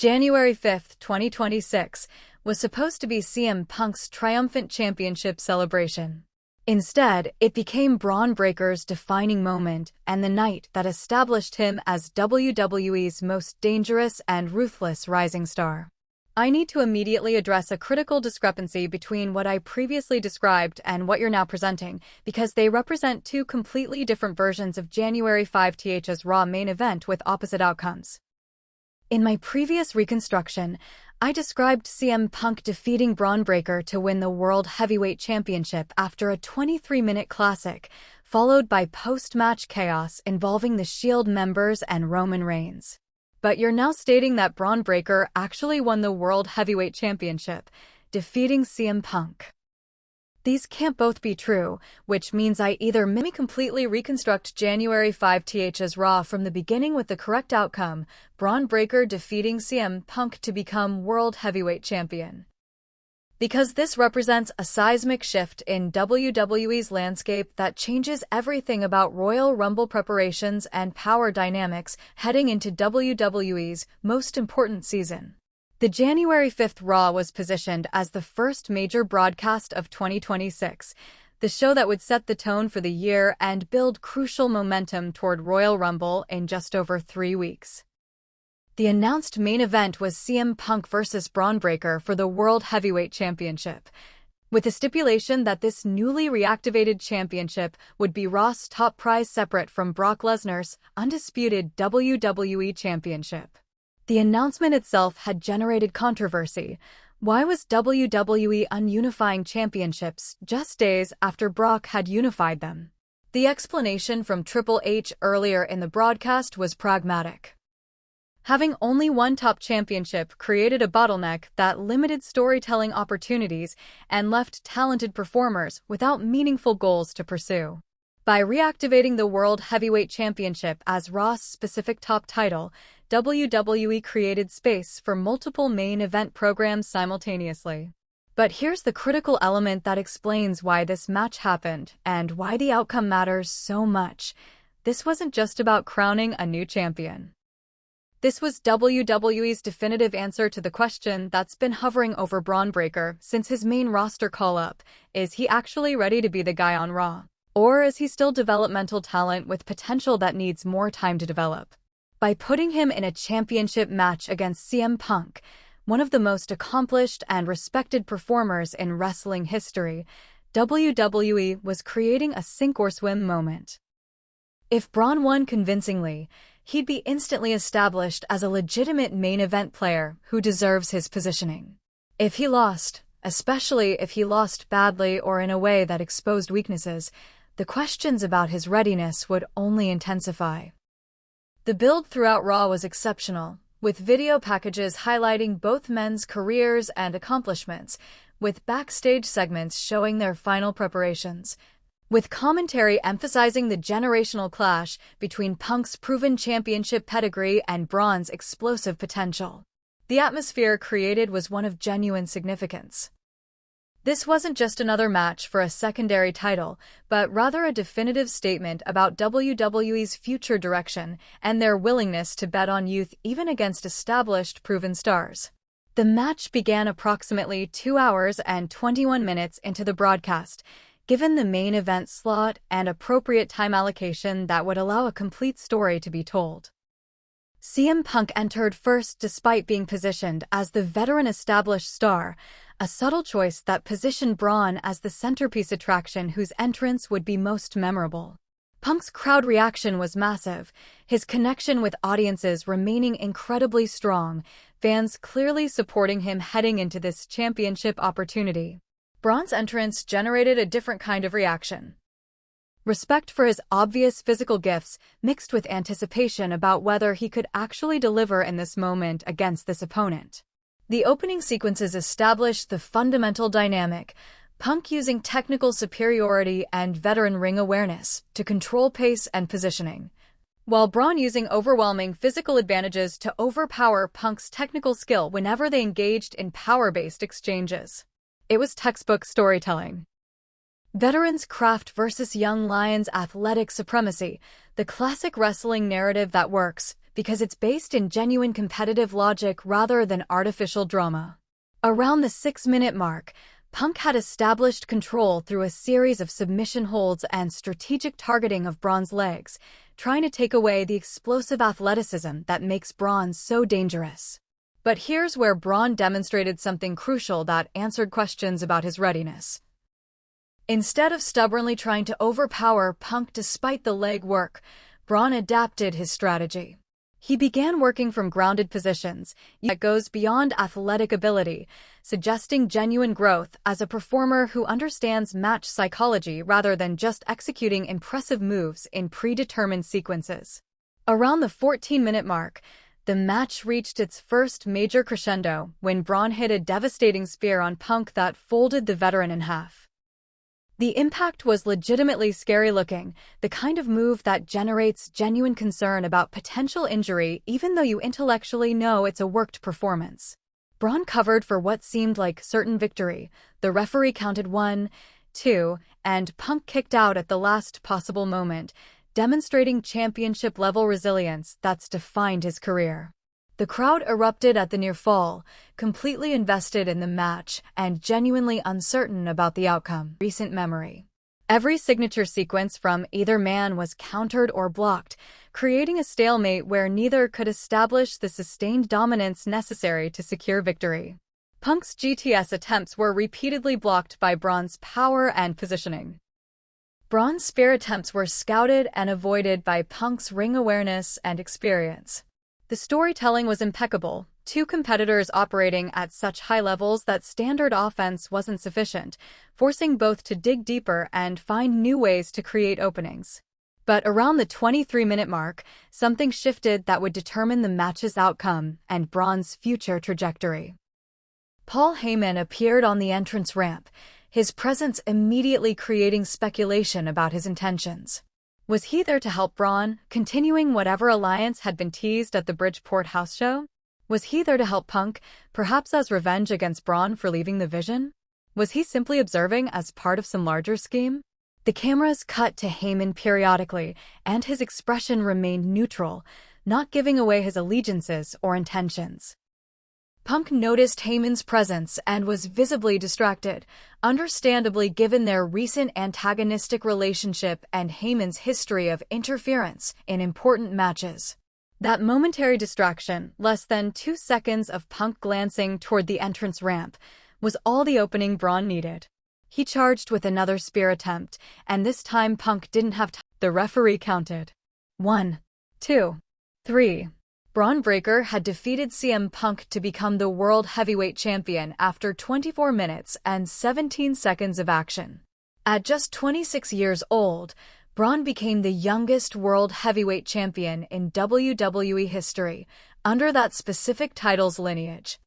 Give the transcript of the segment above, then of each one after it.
January 5th, 2026, was supposed to be CM Punk's triumphant championship celebration. Instead, it became Bron Breakker's defining moment and the night that established him as WWE's most dangerous and ruthless rising star. I need to immediately address a critical discrepancy between what I previously described and what you're now presenting, because they represent two completely different versions of January 5th's Raw main event with opposite outcomes. In my previous reconstruction, I described CM Punk defeating Bron Breakker to win the World Heavyweight Championship after a 23-minute classic, followed by post-match chaos involving the Shield members and Roman Reigns. But you're now stating that Bron Breakker actually won the World Heavyweight Championship, defeating CM Punk. These can't both be true, which means I either completely reconstruct January 5th's Raw from the beginning with the correct outcome, Bron Breakker defeating CM Punk to become World Heavyweight Champion. Because this represents a seismic shift in WWE's landscape that changes everything about Royal Rumble preparations and power dynamics heading into WWE's most important season. The January 5th Raw was positioned as the first major broadcast of 2026, the show that would set the tone for the year and build crucial momentum toward Royal Rumble in just over 3 weeks. The announced main event was CM Punk vs. Bron Breakker for the World Heavyweight Championship, with the stipulation that this newly reactivated championship would be Raw's top prize separate from Brock Lesnar's undisputed WWE Championship. The announcement itself had generated controversy. Why was WWE ununifying championships just days after Brock had unified them? The explanation from Triple H earlier in the broadcast was pragmatic. Having only one top championship created a bottleneck that limited storytelling opportunities and left talented performers without meaningful goals to pursue. By reactivating the World Heavyweight Championship as Raw's specific top title, WWE created space for multiple main event programs simultaneously. But here's the critical element that explains why this match happened and why the outcome matters so much. This wasn't just about crowning a new champion. This was WWE's definitive answer to the question that's been hovering over Bron Breakker since his main roster call-up. Is he actually ready to be the guy on Raw? Or is he still developmental talent with potential that needs more time to develop? By putting him in a championship match against CM Punk, one of the most accomplished and respected performers in wrestling history, WWE was creating a sink-or-swim moment. If Bron won convincingly, he'd be instantly established as a legitimate main event player who deserves his positioning. If he lost, especially if he lost badly or in a way that exposed weaknesses, the questions about his readiness would only intensify. The build throughout Raw was exceptional, with video packages highlighting both men's careers and accomplishments, with backstage segments showing their final preparations, with commentary emphasizing the generational clash between Punk's proven championship pedigree and Bron's explosive potential. The atmosphere created was one of genuine significance. This wasn't just another match for a secondary title, but rather a definitive statement about WWE's future direction and their willingness to bet on youth even against established proven stars. The match began approximately 2 hours and 21 minutes into the broadcast, given the main event slot and appropriate time allocation that would allow a complete story to be told. CM Punk entered first despite being positioned as the veteran established star, a subtle choice that positioned Bron as the centerpiece attraction whose entrance would be most memorable. Punk's crowd reaction was massive, his connection with audiences remaining incredibly strong, fans clearly supporting him heading into this championship opportunity. Bron's entrance generated a different kind of reaction. Respect for his obvious physical gifts mixed with anticipation about whether he could actually deliver in this moment against this opponent. The opening sequences established the fundamental dynamic, Punk using technical superiority and veteran ring awareness to control pace and positioning, while Bron using overwhelming physical advantages to overpower Punk's technical skill whenever they engaged in power-based exchanges. It was textbook storytelling. Veterans' craft versus young lions' athletic supremacy, the classic wrestling narrative that works because it's based in genuine competitive logic rather than artificial drama. Around the 6-minute mark, Punk had established control through a series of submission holds and strategic targeting of Bron's legs, trying to take away the explosive athleticism that makes Bron so dangerous. But here's where Bron demonstrated something crucial that answered questions about his readiness. Instead of stubbornly trying to overpower Punk despite the leg work, Bron adapted his strategy. He began working from grounded positions that goes beyond athletic ability, suggesting genuine growth as a performer who understands match psychology rather than just executing impressive moves in predetermined sequences. Around the 14-minute mark, the match reached its first major crescendo when Bron hit a devastating spear on Punk that folded the veteran in half. The impact was legitimately scary-looking, the kind of move that generates genuine concern about potential injury even though you intellectually know it's a worked performance. Bron covered for what seemed like certain victory. The referee counted 1, 2, and Punk kicked out at the last possible moment, demonstrating championship-level resilience that's defined his career. The crowd erupted at the near fall, completely invested in the match and genuinely uncertain about the outcome. Recent memory. Every signature sequence from either man was countered or blocked, creating a stalemate where neither could establish the sustained dominance necessary to secure victory. Punk's GTS attempts were repeatedly blocked by Bron's power and positioning. Bron's spear attempts were scouted and avoided by Punk's ring awareness and experience. The storytelling was impeccable, two competitors operating at such high levels that standard offense wasn't sufficient, forcing both to dig deeper and find new ways to create openings. But around the 23-minute mark, something shifted that would determine the match's outcome and Bron's future trajectory. Paul Heyman appeared on the entrance ramp, his presence immediately creating speculation about his intentions. Was he there to help Bron, continuing whatever alliance had been teased at the Bridgeport house show? Was he there to help Punk, perhaps as revenge against Bron for leaving the Vision? Was he simply observing as part of some larger scheme? The cameras cut to Heyman periodically, and his expression remained neutral, not giving away his allegiances or intentions. Punk noticed Heyman's presence and was visibly distracted, understandably given their recent antagonistic relationship and Heyman's history of interference in important matches. That momentary distraction, less than 2 seconds of Punk glancing toward the entrance ramp, was all the opening Bron needed. He charged with another spear attempt, and this time Punk didn't have time. The referee counted. 1, 2, 3. Bron Breakker had defeated CM Punk to become the World Heavyweight Champion after 24 minutes and 17 seconds of action. At just 26 years old, Bron became the youngest World Heavyweight Champion in WWE history, under that specific title's lineage.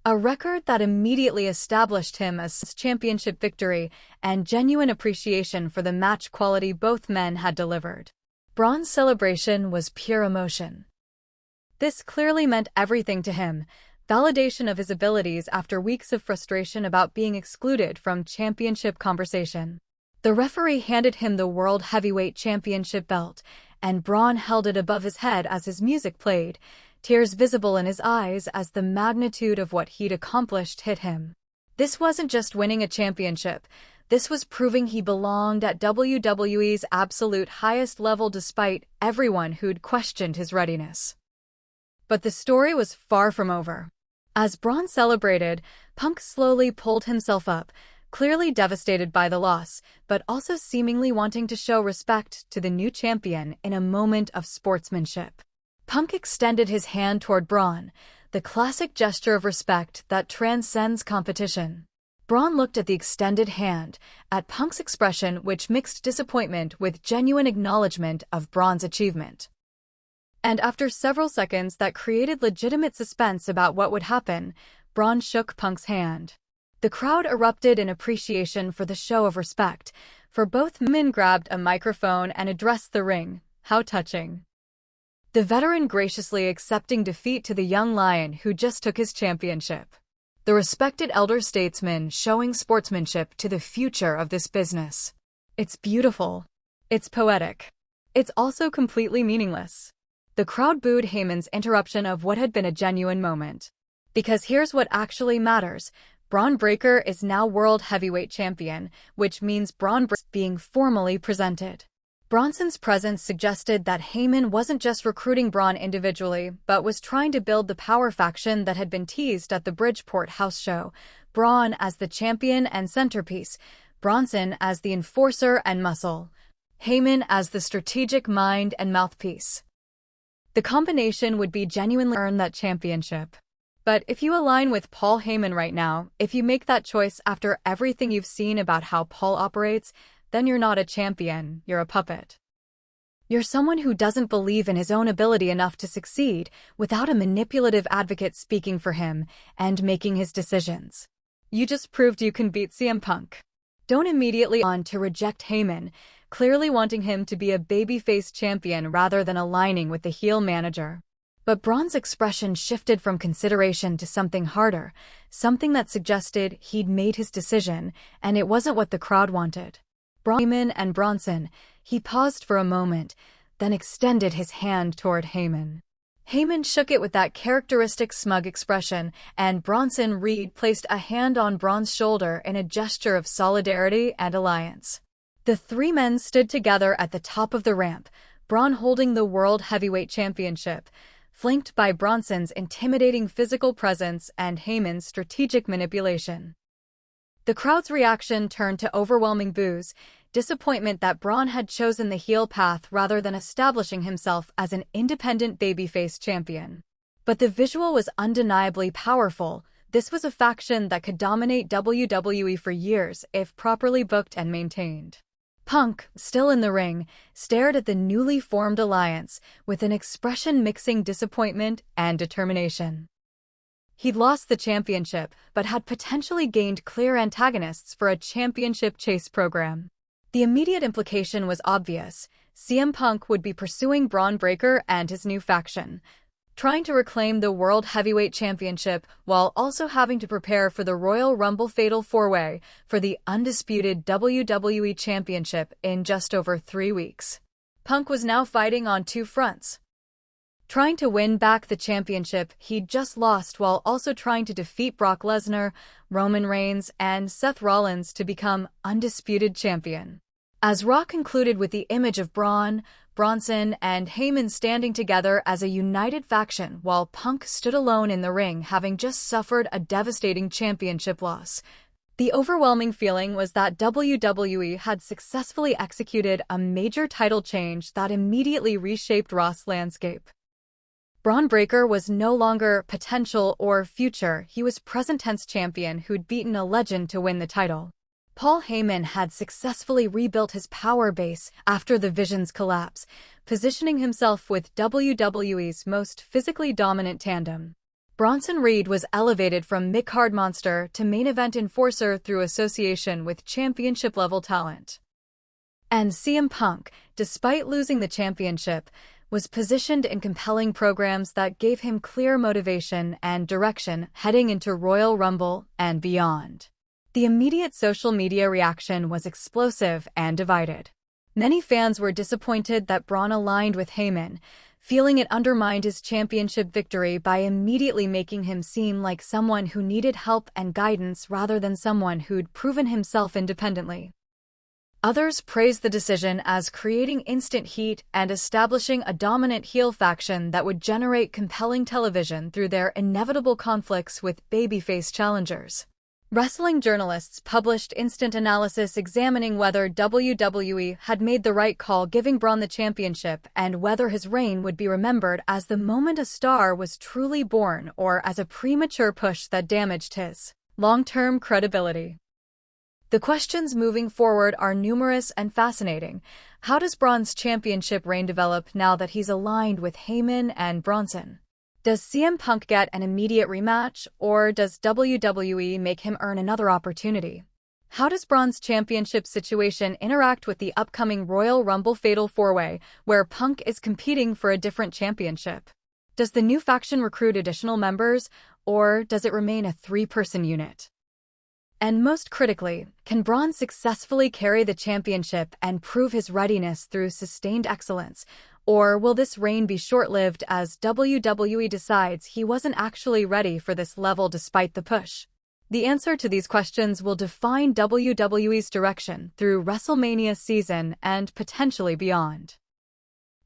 A record that immediately established him as championship victory and genuine appreciation for the match quality both men had delivered. Bron's celebration was pure emotion. This clearly meant everything to him, validation of his abilities after weeks of frustration about being excluded from championship conversation. The referee handed him the World Heavyweight Championship belt, and Bron held it above his head as his music played, tears visible in his eyes as the magnitude of what he'd accomplished hit him. This wasn't just winning a championship, this was proving he belonged at WWE's absolute highest level despite everyone who'd questioned his readiness. But the story was far from over. As Bron celebrated, Punk slowly pulled himself up, clearly devastated by the loss, but also seemingly wanting to show respect to the new champion in a moment of sportsmanship. Punk extended his hand toward Bron, the classic gesture of respect that transcends competition. Bron looked at the extended hand, at Punk's expression which mixed disappointment with genuine acknowledgement of Bron's achievement. And after several seconds that created legitimate suspense about what would happen, Bron shook Punk's hand. The crowd erupted in appreciation for the show of respect, for both men grabbed a microphone and addressed the ring. How touching. The veteran graciously accepting defeat to the young lion who just took his championship. The respected elder statesman showing sportsmanship to the future of this business. It's beautiful. It's poetic. It's also completely meaningless. The crowd booed Heyman's interruption of what had been a genuine moment. Because here's what actually matters. Bron Breakker is now World Heavyweight Champion, which means Bron Breakker is being formally presented. Bronson's presence suggested that Heyman wasn't just recruiting Bron individually, but was trying to build the power faction that had been teased at the Bridgeport house show. Bron as the champion and centerpiece, Bronson as the enforcer and muscle, Heyman as the strategic mind and mouthpiece. The combination would be genuinely earn that championship. But if you align with Paul Heyman right now, if you make that choice after everything you've seen about how Paul operates, then you're not a champion, you're a puppet. You're someone who doesn't believe in his own ability enough to succeed without a manipulative advocate speaking for him and making his decisions. You just proved you can beat CM Punk. Don't immediately on to reject Heyman, clearly wanting him to be a babyface champion rather than aligning with the heel manager. But Bron's expression shifted from consideration to something harder, something that suggested he'd made his decision, and it wasn't what the crowd wanted. Heyman and Bronson, he paused for a moment, then extended his hand toward Heyman. Heyman shook it with that characteristic smug expression, and Bronson placed a hand on Bron's shoulder in a gesture of solidarity and alliance. The three men stood together at the top of the ramp, Bron holding the World Heavyweight Championship, flanked by Bronson's intimidating physical presence and Heyman's strategic manipulation. The crowd's reaction turned to overwhelming boos, disappointment that Bron had chosen the heel path rather than establishing himself as an independent babyface champion. But the visual was undeniably powerful. This was a faction that could dominate WWE for years if properly booked and maintained. Punk, still in the ring, stared at the newly formed alliance with an expression mixing disappointment and determination. He'd lost the championship, but had potentially gained clear antagonists for a championship chase program. The immediate implication was obvious. CM Punk would be pursuing Bron Breakker and his new faction, trying to reclaim the World Heavyweight Championship while also having to prepare for the Royal Rumble Fatal 4-Way for the undisputed WWE Championship in just over 3 weeks. Punk was now fighting on two fronts. Trying to win back the championship he'd just lost while also trying to defeat Brock Lesnar, Roman Reigns, and Seth Rollins to become undisputed champion. As Raw concluded with the image of Bron, Bronson, and Heyman standing together as a united faction while Punk stood alone in the ring having just suffered a devastating championship loss. The overwhelming feeling was that WWE had successfully executed a major title change that immediately reshaped Raw's landscape. Bron Breakker was no longer potential or future, he was present-tense champion who'd beaten a legend to win the title. Paul Heyman had successfully rebuilt his power base after the Vision's collapse, positioning himself with WWE's most physically dominant tandem. Bronson Reed was elevated from mid-card monster to main event enforcer through association with championship-level talent. And CM Punk, despite losing the championship, was positioned in compelling programs that gave him clear motivation and direction heading into Royal Rumble and beyond. The immediate social media reaction was explosive and divided. Many fans were disappointed that Bron aligned with Heyman, feeling it undermined his championship victory by immediately making him seem like someone who needed help and guidance rather than someone who'd proven himself independently. Others praised the decision as creating instant heat and establishing a dominant heel faction that would generate compelling television through their inevitable conflicts with babyface challengers. Wrestling journalists published instant analysis examining whether WWE had made the right call giving Bron the championship and whether his reign would be remembered as the moment a star was truly born or as a premature push that damaged his long-term credibility. The questions moving forward are numerous and fascinating. How does Bron's championship reign develop now that he's aligned with Heyman and Bronson? Does CM Punk get an immediate rematch, or does WWE make him earn another opportunity? How does Bron's championship situation interact with the upcoming Royal Rumble Fatal 4-Way, where Punk is competing for a different championship? Does the new faction recruit additional members, or does it remain a three-person unit? And most critically, can Bron successfully carry the championship and prove his readiness through sustained excellence, Or will this reign be short-lived as WWE decides he wasn't actually ready for this level despite the push? The answer to these questions will define WWE's direction through WrestleMania season and potentially beyond.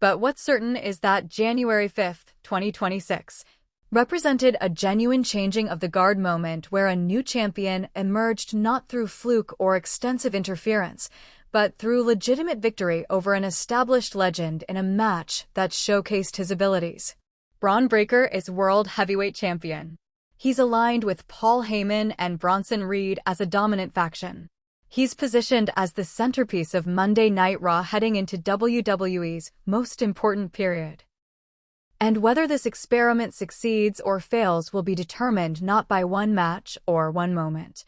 But what's certain is that January 5th, 2026, represented a genuine changing of the guard moment where a new champion emerged not through fluke or extensive interference, but through legitimate victory over an established legend in a match that showcased his abilities. Bron Breakker is World Heavyweight Champion. He's aligned with Paul Heyman and Bronson Reed as a dominant faction. He's positioned as the centerpiece of Monday Night Raw heading into WWE's most important period. And whether this experiment succeeds or fails will be determined not by one match or one moment,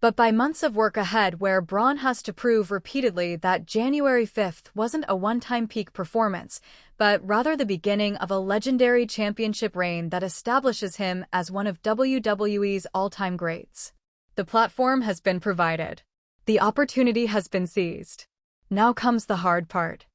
but by months of work ahead where Bron has to prove repeatedly that January 5th wasn't a one-time peak performance, but rather the beginning of a legendary championship reign that establishes him as one of WWE's all-time greats. The platform has been provided. The opportunity has been seized. Now comes the hard part.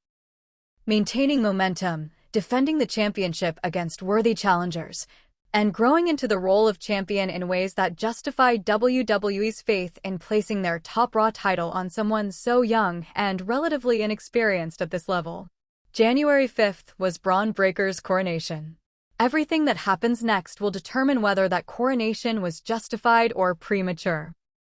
Maintaining momentum, defending the championship against worthy challengers, and growing into the role of champion in ways that justify WWE's faith in placing their top Raw title on someone so young and relatively inexperienced at this level. January 5th was Bron Breakker's coronation. Everything that happens next will determine whether that coronation was justified or premature.